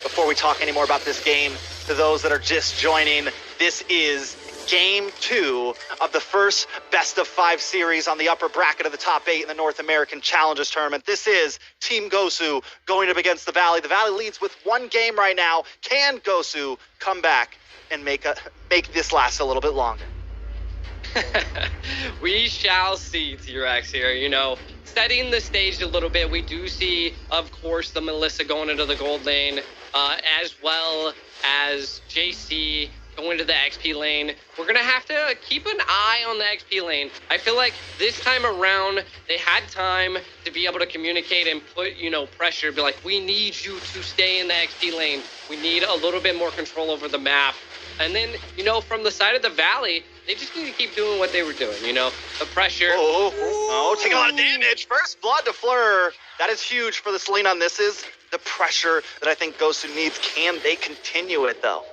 before we talk any more about this game, to those that are just joining, this is Game 2 of the first best-of-5 series on the upper bracket of the top 8 in the North American Challengers Tournament. This is Team GOSU going up against the Valley. The Valley leads with one game right now. Can GOSU come back and make this last a little bit longer? We shall see, T-Rex here. You know, setting the stage a little bit, we do see, of course, the Melissa going into the gold lane, as well as JC going to the XP lane. We're going to have to keep an eye on the XP lane. I feel like this time around, they had time to be able to communicate and put, you know, pressure, be like, we need you to stay in the XP lane. We need a little bit more control over the map. And then, you know, from the side of the Valley, they just need to keep doing what they were doing, you know, the pressure. Oh, taking a lot of damage. First blood to Fleur. That is huge for the Selena. And this is the pressure that I think GOSU needs. Can they continue it, though?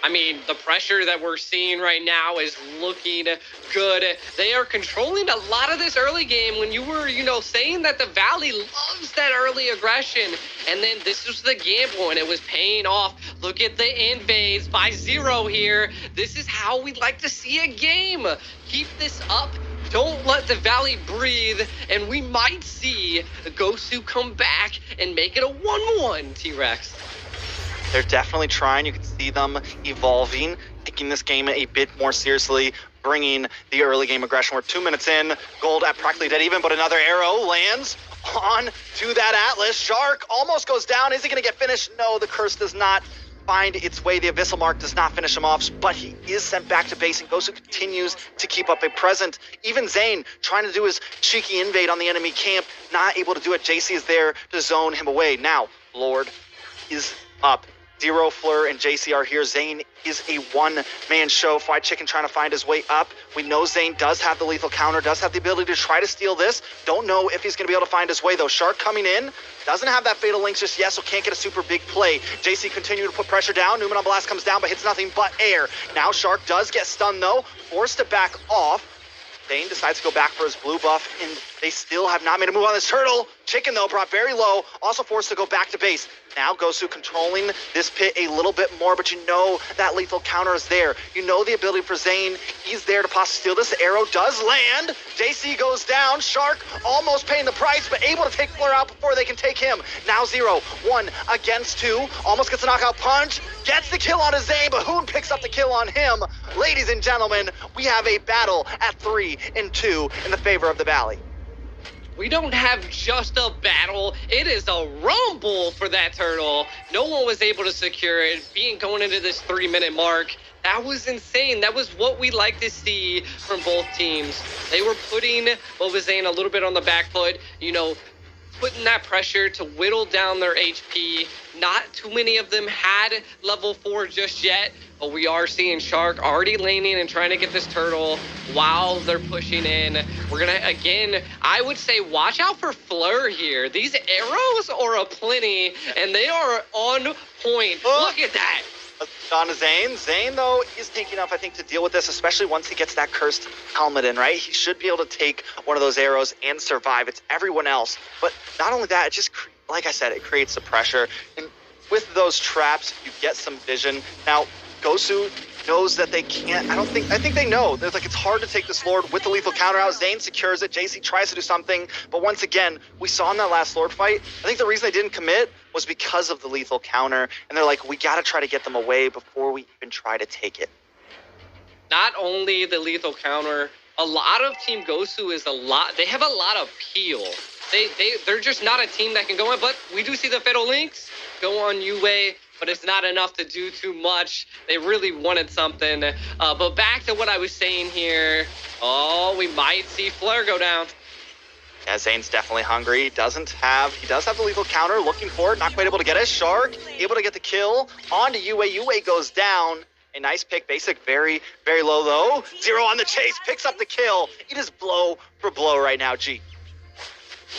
I mean, the pressure that we're seeing right now is looking good. They are controlling a lot of this early game when you were, you know, saying that the Valley loves that early aggression. And then this was the gamble, and it was paying off. Look at the invades by 0 here. This is how we like to see a game. Keep this up. Don't let the Valley breathe, and we might see GOSU come back and make it a 1-1, T-Rex. They're definitely trying. You can see them evolving, taking this game a bit more seriously, bringing the early game aggression. We're 2 minutes in, gold at practically dead even, but another arrow lands on to that Atlas. Shark almost goes down. Is he going to get finished? No, the curse does not find its way. The Abyssal Mark does not finish him off, but he is sent back to base, and GOSU continues to keep up a present. Even Zane trying to do his cheeky invade on the enemy camp, not able to do it. JC is there to zone him away. Now, Lord is up. 0, Fleur, and JC are here. Zane is a one-man show. Fried Chicken trying to find his way up. We know Zane does have the lethal counter, does have the ability to try to steal this. Don't know if he's going to be able to find his way, though. Shark coming in. Doesn't have that Fatal Links just yet, so can't get a super big play. JC continuing to put pressure down. Newman on Blast comes down, but hits nothing but air. Now Shark does get stunned, though. Forced to back off. Zane decides to go back for his blue buff, and they still have not made a move on this turtle. Chicken, though, brought very low, also forced to go back to base. Now GOSU controlling this pit a little bit more, but you know that lethal counter is there. You know the ability for Zane. He's there to possibly steal this. The arrow does land. JC goes down. Shark almost paying the price, but able to take Fleur out before they can take him. Now 0, 1 against 2. Almost gets a knockout punch. Gets the kill on his Zane, but Hoon picks up the kill on him. Ladies and gentlemen, we have a battle at 3 and 2 in the favor of the Valley. We don't have just a battle. It is a rumble for that turtle. No one was able to secure it. Going into this 3-minute mark, that was insane. That was what we like to see from both teams. They were putting what was saying a little bit on the back foot, you know, putting that pressure to whittle down their HP. Not too many of them had level 4 just yet, but we are seeing Shark already laning and trying to get this turtle while they're pushing in. We're gonna, again, I would say watch out for Fleur here. These arrows are aplenty, and they are on point. Look at that. On Zane. Zane, though, is taking enough, I think, to deal with this, especially once he gets that cursed helmet in, right? He should be able to take one of those arrows and survive. It's everyone else. But not only that, it just, like I said, it creates the pressure. And with those traps, you get some vision. Now, GOSU knows that they can't. I think they know. There's like, it's hard to take this Lord with the lethal counter out. Zane secures it. JC tries to do something. But once again, we saw in that last Lord fight, I think the reason they didn't commit was because of the lethal counter. And they're like, we got to try to get them away before we even try to take it. Not only the lethal counter, a lot of Team GOSU is they have a lot of peel. They're just not a team that can go in, but we do see the Fatal Links go on UA, but it's not enough to do too much. They really wanted something. But back to what I was saying here. Oh, we might see Fleur go down. Yeah, Zane's definitely hungry. He does have the lethal counter, looking for it, not quite able to get it. Shark able to get the kill onto UA. UA goes down. A nice pick, basic, very, very low though. 0 on the chase, picks up the kill. It is blow for blow right now, G.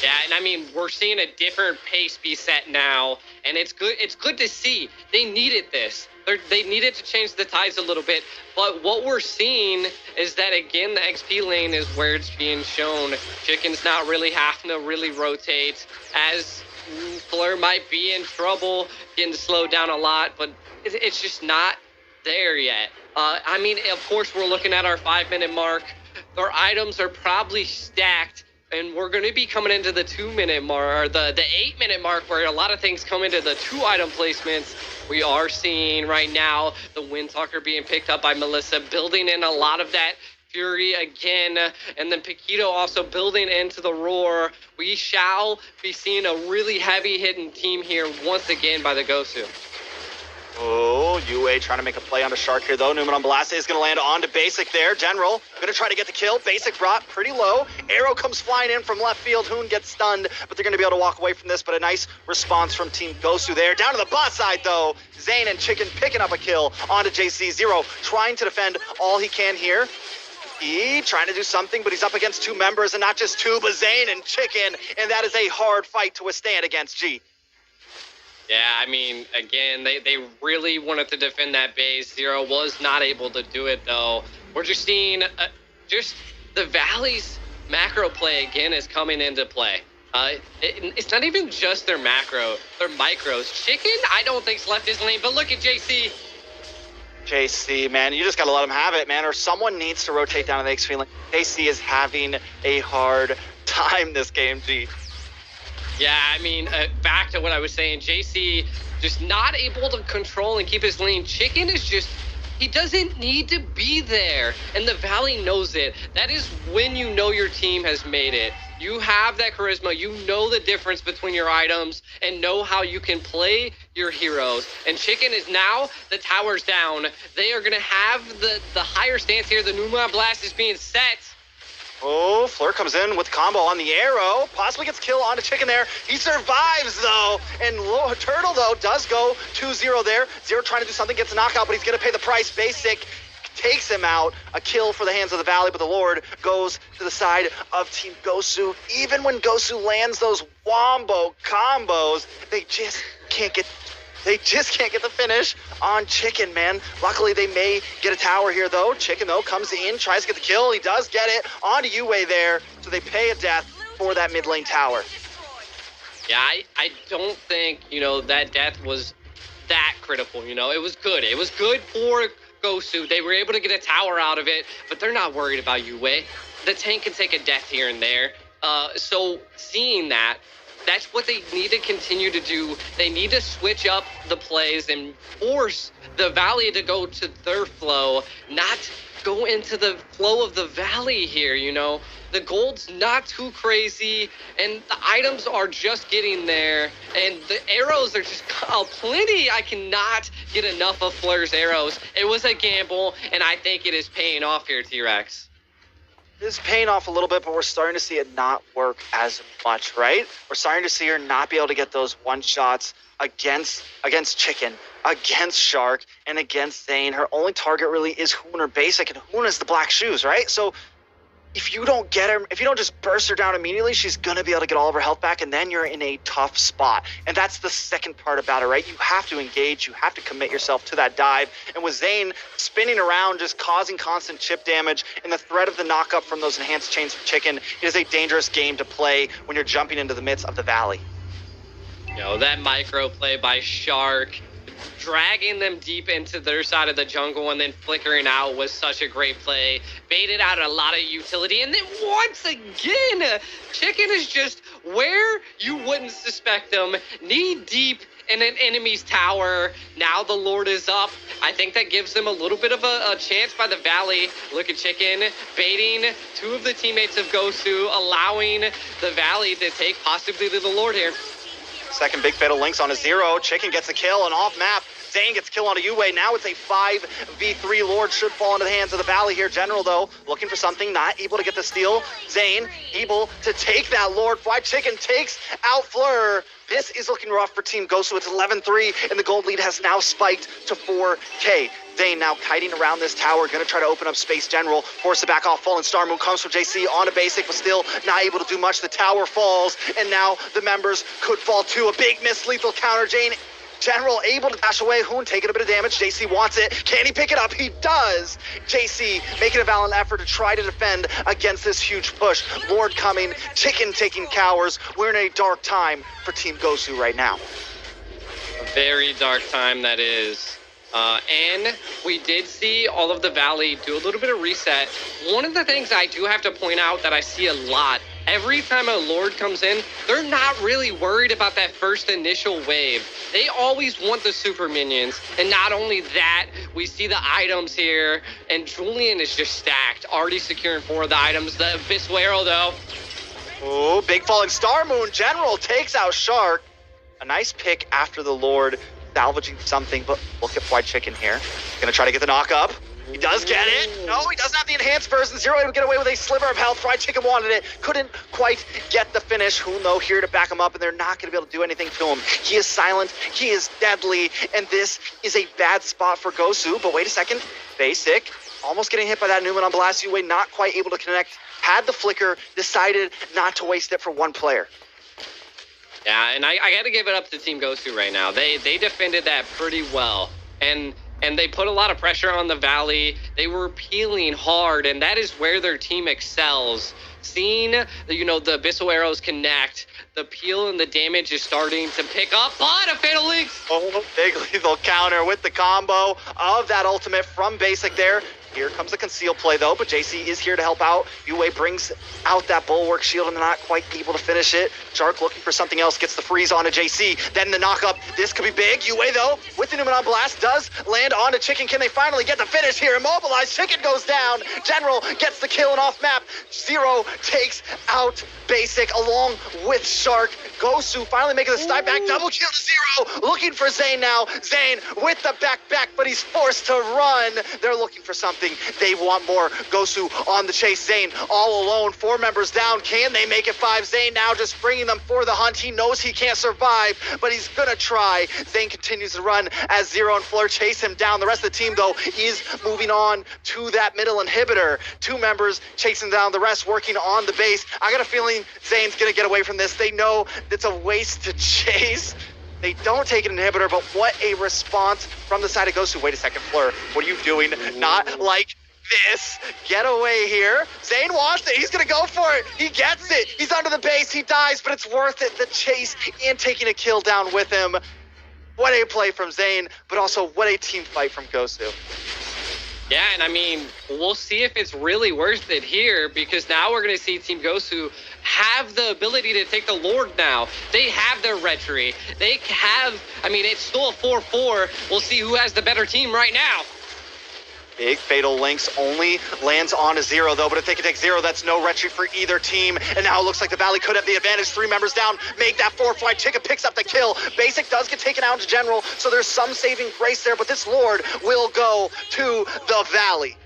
Yeah, and I mean, we're seeing a different pace be set now, and it's good. It's good to see. They needed this. They needed to change the tides a little bit, but what we're seeing is that, again, the XP lane is where it's being shown. Chicken's not really having to really rotate. As Fleur might be in trouble, getting slowed down a lot, but it's just not there yet. I mean, of course, we're looking at our 5-minute mark. Our items are probably stacked, and we're going to be coming into the 2-minute mark, or the 8-minute mark, where a lot of things come into the 2-item placements. We are seeing right now the Windtalker being picked up by Melissa, building in a lot of that Fury again, and then Paquito also building into the Roar. We shall be seeing a really heavy hitting team here once again by the GOSU. Oh, UA trying to make a play on the Shark here, though. Newman on Blast is going to land onto Basic there. General going to try to get the kill. Basic brought pretty low. Arrow comes flying in from left field. Hoon gets stunned, but they're going to be able to walk away from this. But a nice response from Team GOSU there. Down to the bot side, though. Zane and Chicken picking up a kill onto JC. Zero trying to defend all he can here. He trying to do something, but he's up against 2 members, and not just 2, but Zane and Chicken, and that is a hard fight to withstand against G. Yeah, I mean, again, they really wanted to defend that base. Zero was not able to do it, though. We're just seeing just the Valley's macro play, again, is coming into play. It's not even just their macro, their micros. Chicken, I don't think's left his lane, but look at JC. JC, man, you just got to let him have it, man, or someone needs to rotate down to the X-Feeling. JC is having a hard time this game, G. Yeah, I mean, back to what I was saying, JC just not able to control and keep his lane. Chicken is just, he doesn't need to be there, and the Valley knows it. That is when you know your team has made it. You have that charisma, you know the difference between your items, and know how you can play your heroes. And Chicken is now, the tower's down. They are going to have the higher stance here. The Numa Blast is being set. Oh, Fleur comes in with combo on the Arrow. Possibly gets kill onto Chicken there. He survives, though. And Turtle, though, does go 2-0 there. Zero trying to do something, gets a knockout, but he's going to pay the price. Basic takes him out. A kill for the hands of the Valley, but the Lord goes to the side of Team GOSU. Even when GOSU lands those wombo combos, they just can't get the finish on Chicken, man. Luckily, they may get a tower here, though. Chicken, though, comes in, tries to get the kill. He does get it onto UA there, so they pay a death for that mid lane tower. Yeah, I don't think, that death was that critical, It was good. It was good for GOSU. They were able to get a tower out of it, but they're not worried about UA. The tank can take a death here and there. So seeing that, that's what they need to continue to do. They need to switch up the plays and force the Valley to go to their flow, not go into the flow of the Valley here, The gold's not too crazy, and the items are just getting there, and the arrows are just plenty. I cannot get enough of Fleur's arrows. It was a gamble, and I think it is paying off here, T-Rex. This is paying off a little bit, but we're starting to see it not work as much, right? We're starting to see her not be able to get those one-shots against Chicken, against Shark, and against Zane. Her only target really is Hoon or Basic, and Hoon is the black shoes, right? So if you don't get her, if you don't just burst her down immediately, she's going to be able to get all of her health back, and then you're in a tough spot. And that's the second part about it, right? You have to engage. You have to commit yourself to that dive. And with Zane spinning around, just causing constant chip damage, and the threat of the knock-up from those enhanced chains from Chicken, it is a dangerous game to play when you're jumping into the midst of the Valley. That micro play by Shark, dragging them deep into their side of the jungle and then flickering out was such a great play. Baited out a lot of utility, and then once again, Chicken is just where you wouldn't suspect them, knee deep in an enemy's tower. Now the Lord is up. I think that gives them a little bit of a chance by the Valley. Look at Chicken baiting 2 of the teammates of GOSU, allowing the Valley to take possibly the Lord here. Second big fatal links on a Zero. Chicken gets a kill, and off map, Zane gets a kill on a UA. Now it's a 5v3. Lord should fall into the hands of the Valley here. General, though, looking for something, not able to get the steal. Zane able to take that Lord. Why Chicken takes out Fleur. This is looking rough for Team GOSU. It's 11-3, and the gold lead has now spiked to 4K. Zane now kiting around this tower, going to try to open up space. General, force it back off. Fallen Star Moon comes from JC on a Basic, but still not able to do much. The tower falls, and now the members could fall too. A big miss, lethal counter. General able to dash away. Hoon taking a bit of damage. JC wants it. Can he pick it up? He does. JC making a valiant effort to try to defend against this huge push. Lord coming, Chicken taking cowers. We're in a dark time for Team GOSU right now. A very dark time that is. And we did see all of the Valley do a little bit of reset. One of the things I do have to point out that I see a lot, every time a Lord comes in, they're not really worried about that first initial wave. They always want the super minions. And not only that, we see the items here, and Julian is just stacked, already securing 4 of the items. The Abyssal Arrow, though. Oh, big falling star. Moon General takes out Shark. A nice pick after the Lord, salvaging something, but look at Fried Chicken here. Gonna try to get the knock up. He does get it. No, he doesn't have the enhanced version. Zero able to get away with a sliver of health. Fried Chicken wanted it. Couldn't quite get the finish. Hoon, though, here to back him up, and they're not going to be able to do anything to him. He is silent. He is deadly, and this is a bad spot for GOSU. But wait a second. Basic, almost getting hit by that Newman on Blast Uway, not quite able to connect. Had the flicker, decided not to waste it for one player. Yeah, and I got to give it up to Team GOSU right now. They defended that pretty well, and they put a lot of pressure on the Valley. They were peeling hard, and that is where their team excels. Seeing, the Abyssal Arrows connect, the peel and the damage is starting to pick up, but a Fatal Links! Oh, big lethal counter with the combo of that ultimate from Basic there. Here comes the conceal play, though, but JC is here to help out. Uway brings out that Bulwark shield and not quite able to finish it. Shark looking for something else, gets the freeze onto JC. Then the knock-up. This could be big. Uway, though, with the Newman on Blast, does land onto Chicken. Can they finally get the finish here? Immobilized. Chicken goes down. General gets the kill and off map. Zero takes out Basic along with Shark. GOSU finally making the step back. Double kill to Zero. Looking for Zane now. Zane with the back, but he's forced to run. They're looking for something. They want more. GOSU on the chase. Zane all alone. 4 members down. Can they make it 5? Zane now just bringing them for the hunt. He knows he can't survive, but he's gonna try. Zane continues to run as Zero and Fleur chase him down. The rest of the team, though, is moving on to that middle inhibitor. 2 members chasing down, the rest working on the base. I got a feeling Zane's gonna get away from this. They know it's a waste to chase. They don't take an inhibitor, but what a response from the side of GOSU. Wait a second, Fleur, what are you doing? Not like this. Get away here. Zane wants it. He's going to go for it. He gets it. He's under the base. He dies, but it's worth it. The chase and taking a kill down with him. What a play from Zane, but also what a team fight from GOSU. Yeah, and I mean, we'll see if it's really worth it here, because now we're going to see Team GOSU have the ability to take the Lord now. They have their Retry. They have, I mean, it's still a 4-4. We'll see who has the better team right now. Big Fatal Links only lands on a Zero, though, but if they can take Zero, that's no retreat for either team. And now it looks like the Valley could have the advantage. 3 members down, make that 4 flight. Chicken picks up the kill. Basic does get taken out to General, so there's some saving grace there, but this Lord will go to the Valley.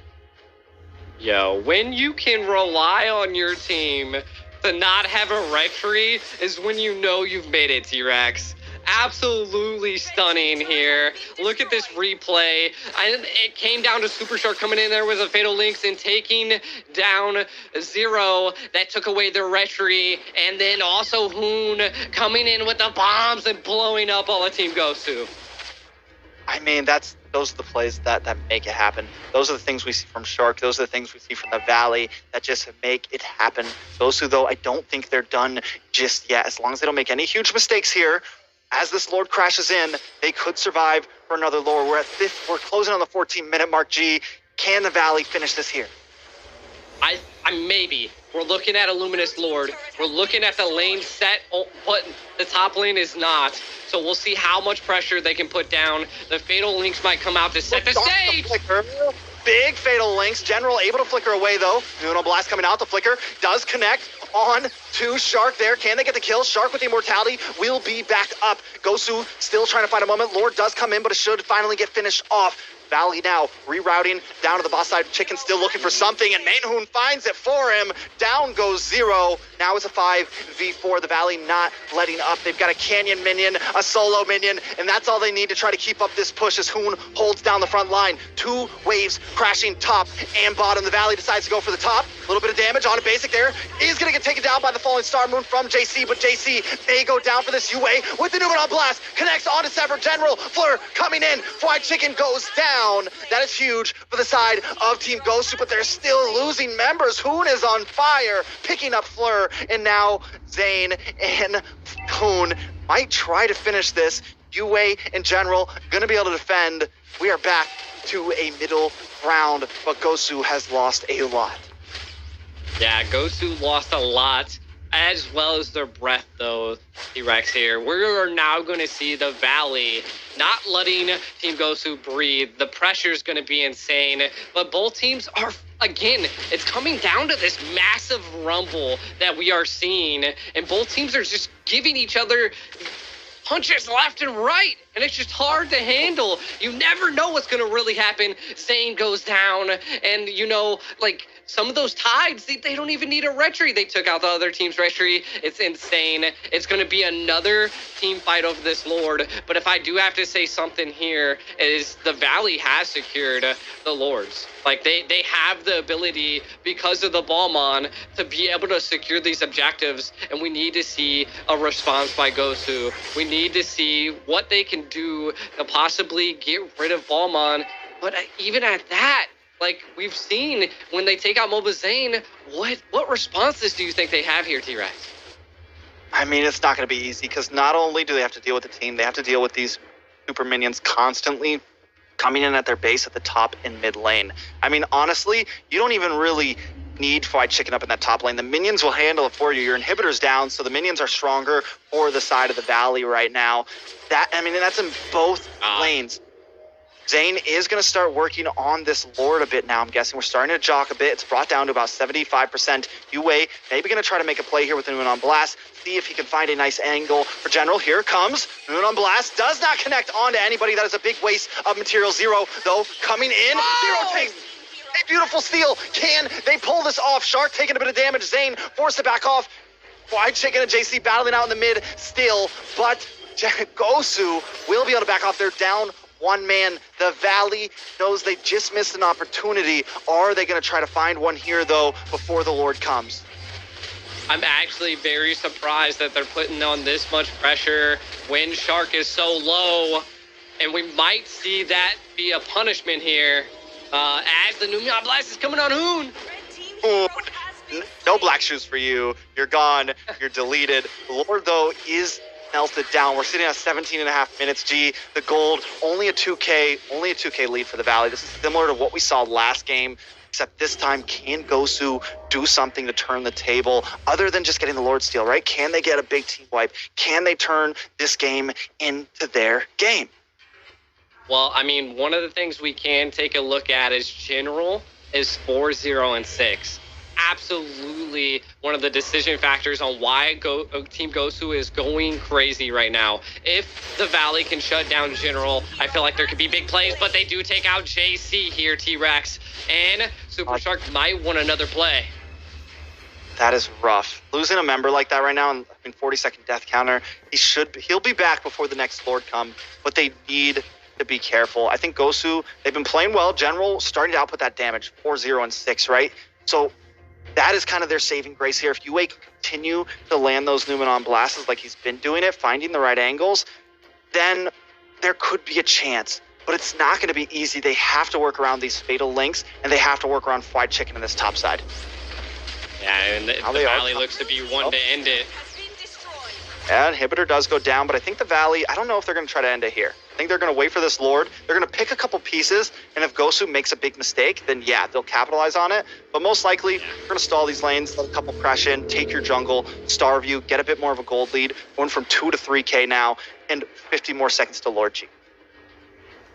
Yo, when you can rely on your team to not have a retry is when you know you've made it, T-Rex. Absolutely stunning here. Look at this replay. It came down to Super Shark coming in there with a Fatal Links and taking down Zero. That took away their retry. And then also Hoon coming in with the bombs and blowing up all of Team GOSU. I mean, those are the plays that make it happen. Those are the things we see from Shark. Those are the things we see from the Valley that just make it happen. GOSU, though, I don't think they're done just yet. As long as they don't make any huge mistakes here, as this Lord crashes in, they could survive for another Lord. We're we're closing on the 14-minute mark. G, can the Valley finish this here? I maybe. We're looking at a Luminous Lord. We're looking at the lane set, but the top lane is not. So we'll see how much pressure they can put down. The Fatal Links might come out to set the stage. Big Fatal Links. General able to flicker away, though. Nuno Blast coming out. The flicker does connect on to Shark there. Can they get the kill? Shark with the immortality will be back up. GOSU still trying to find a moment. Lord does come in, but it should finally get finished off. Valley now rerouting down to the boss side. Chicken still looking for something, and Mainhoon finds it for him. Down goes Zero. Now it's a 5v4. The Valley not letting up. They've got a Canyon minion, a solo minion, and that's all they need to try to keep up this push as Hoon holds down the front line. 2 waves crashing top and bottom. The Valley decides to go for the top. A little bit of damage on a basic there. Is going to get taken down by the falling Star Moon from JC, but JC may go down for this UA with the Numenor Blast. Connects onto Sever General. Fleur coming in. Fried Chicken goes down. That is huge for the side of Team GOSU, but they're still losing members. Hoon is on fire, picking up Fleur, and now Zane and Hoon might try to finish this. UA in general going to be able to defend. We are back to a middle round, but GOSU has lost a lot. Yeah, GOSU lost a lot, as well as their breath, though, T-Rex here. We're now going to see the Valley not letting Team GOSU breathe. The pressure is going to be insane, but both teams are, again, it's coming down to this massive rumble that we are seeing, and both teams are just giving each other punches left and right, and it's just hard to handle. You never know what's going to really happen. Zane goes down, and, you know, like, some of those tides, they don't even need a retry. They took out the other team's retry. It's insane. It's going to be another team fight over this Lord. But if I do have to say something here, is the Valley has secured the Lords. Like, they have the ability, because of the Balmon, to be able to secure these objectives. And we need to see a response by GOSU. We need to see what they can do to possibly get rid of Balmon. But even at that, like we've seen when they take out Mobile Zane, what responses do you think they have here, T-Rex? I mean, it's not going to be easy because not only do they have to deal with the team, they have to deal with these super minions constantly coming in at their base at the top and mid lane. I mean, honestly, you don't even really need Fried Chicken up in that top lane. The minions will handle it for you. Your inhibitor's down, so the minions are stronger for the side of the Valley right now. That's in both lanes. Zane is going to start working on this Lord a bit now. I'm guessing we're starting to jock a bit. It's brought down to about 75%. UA maybe going to try to make a play here with the Moon on Blast. See if he can find a nice angle for General. Here it comes. Moon on Blast does not connect onto anybody. That is a big waste of material. Zero, though, coming in. Zero takes a beautiful steal. Can they pull this off? Shark taking a bit of damage. Zane forced to back off. Fried Chicken and JC battling out in the mid still, but GOSU will be able to back off. They're down one man. The Valley knows they just missed an opportunity. Are they going to try to find one here, though, before the Lord comes? I'm actually very surprised that they're putting on this much pressure when Shark is so low, and we might see that be a punishment here as the Numenor Blast is coming on Hoon. No black shoes for you. You're gone. You're deleted. The Lord, though, is melted down. We're sitting at 17.5 minutes. G, the gold, only a 2K lead for the Valley. This is similar to what we saw last game, except this time, can GOSU do something to turn the table other than just getting the Lord steal, right? Can they get a big team wipe? Can they turn this game into their game? Well, I mean, one of the things we can take a look at is General is 4-0-6. Absolutely one of the decision factors on why Team GOSU is going crazy right now. If the Valley can shut down General, I feel like there could be big plays, but they do take out JC here, T-Rex, and Super Shark might want another play. That is rough. Losing a member like that right now in 40-second death counter, he'll be back before the next Lord comes, but they need to be careful. I think GOSU, they've been playing well. General starting to output that damage, 4-0-6, right? So that is kind of their saving grace here. If UA can continue to land those Numenor blasts like he's been doing it, finding the right angles, then there could be a chance. But it's not going to be easy. They have to work around these fatal links, and they have to work around Fried Chicken in this top side. Yeah, and the Valley looks to be one to end it. Yeah, inhibitor does go down, but I think the Valley, I don't know if they're going to try to end it here. I think they're going to wait for this Lord. They're going to pick a couple pieces, and if GOSU makes a big mistake, then yeah, they'll capitalize on it. But most likely, we're going to stall these lanes, let a couple crash in, take your jungle, starve you, get a bit more of a gold lead. Going from 2 to 3K now, and 50 more seconds to Lord G.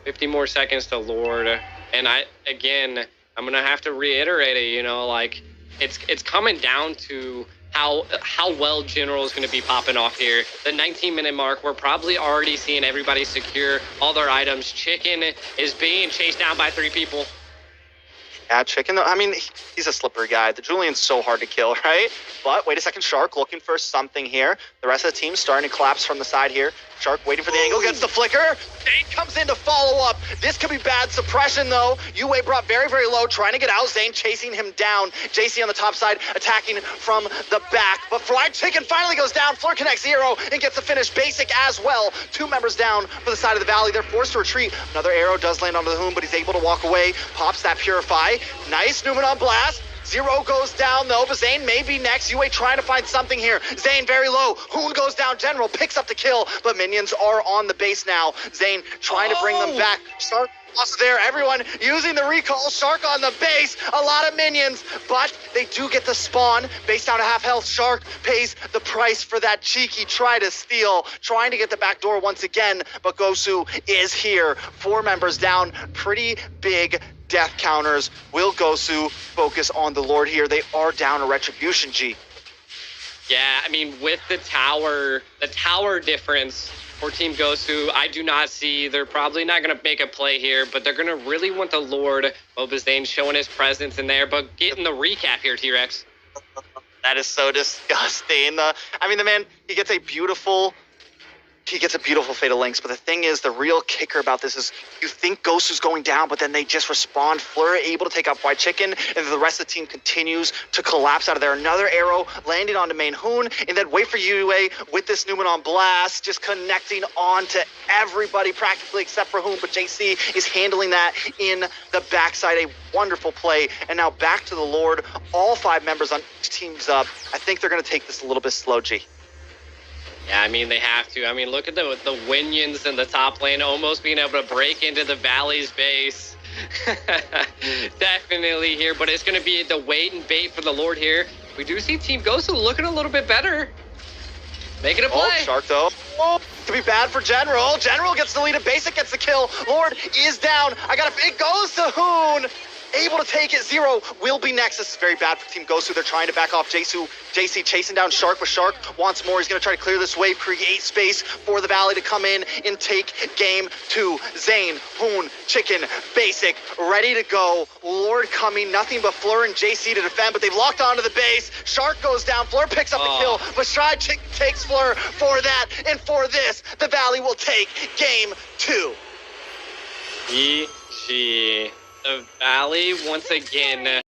50 more seconds to Lord. And I'm going to have to reiterate it, you know, like, it's coming down to how well General is going to be popping off here. The 19-minute mark, we're probably already seeing everybody secure all their items. Chicken is being chased down by 3 people. Yeah, Chicken, I mean, he's a slippery guy. The Julian's so hard to kill, right? But wait a second, Shark looking for something here. The rest of the team starting to collapse from the side here. Shark waiting for the angle, gets the flicker. Zane comes in to follow up. This could be bad suppression, though. Yue brought very, very low, trying to get out. Zane chasing him down. JC on the top side, attacking from the back. But Fried Chicken finally goes down. Fleur connects 0 and gets the finish. Basic as well. 2 members down for the side of the valley. They're forced to retreat. Another arrow does land onto the Hoon, but he's able to walk away. Pops that Purify. Nice Newman on blast. 0 goes down though, but Zane may be next. Yue trying to find something here. Zane very low. Hoon goes down. General picks up the kill, but minions are on the base now. Zane trying to bring them back. Shark also there. Everyone using the recall. Shark on the base. A lot of minions, but they do get the spawn. Base down to half health. Shark pays the price for that cheeky try to steal. Trying to get the back door once again, but GOSU is here. 4 members down. Pretty big death counters. Will GOSU focus on the Lord here? They are down a Retribution, G. Yeah, I mean, with the tower difference for Team GOSU, I do not see, they're probably not going to make a play here, but they're going to really want the Lord. Obazane showing his presence in there, but getting the recap here, T-Rex. That is so disgusting. I mean, the man, he gets a beautiful Fatal Links, but the thing is, the real kicker about this is you think GOSU's going down, but then they just respond. Fleur able to take out White Chicken, and the rest of the team continues to collapse out of there. Another arrow landing onto main Hoon, and then wait for Yue with this Newman on blast, just connecting on to everybody practically except for Hoon, but JC is handling that in the backside. A wonderful play, and now back to the Lord. All 5 members on each team's up. I think they're going to take this a little bit slow, G. Yeah, I mean, they have to. I mean, look at the Winions in the top lane almost being able to break into the Valley's base. Definitely here, but it's going to be the wait and bait for the Lord here. We do see Team GOSU looking a little bit better. Making a play. Oh, Shark, though. Oh, could be bad for General. General gets the lead, and Basic gets the kill. Lord is down. It goes to Hoon. Able to take it. 0 will be next. This is very bad for Team GOSU. They're trying to back off. JC chasing down Shark, but Shark wants more. He's going to try to clear this wave, create space for the Valley to come in and take game 2. Zane, Hoon, Chicken, Basic, ready to go. Lord coming. Nothing but Fleur and JC to defend, but they've locked onto the base. Shark goes down. Fleur picks up the kill, but Stride Chicken takes Fleur for that. And for this, the Valley will take game 2. GG. The Valley, once again,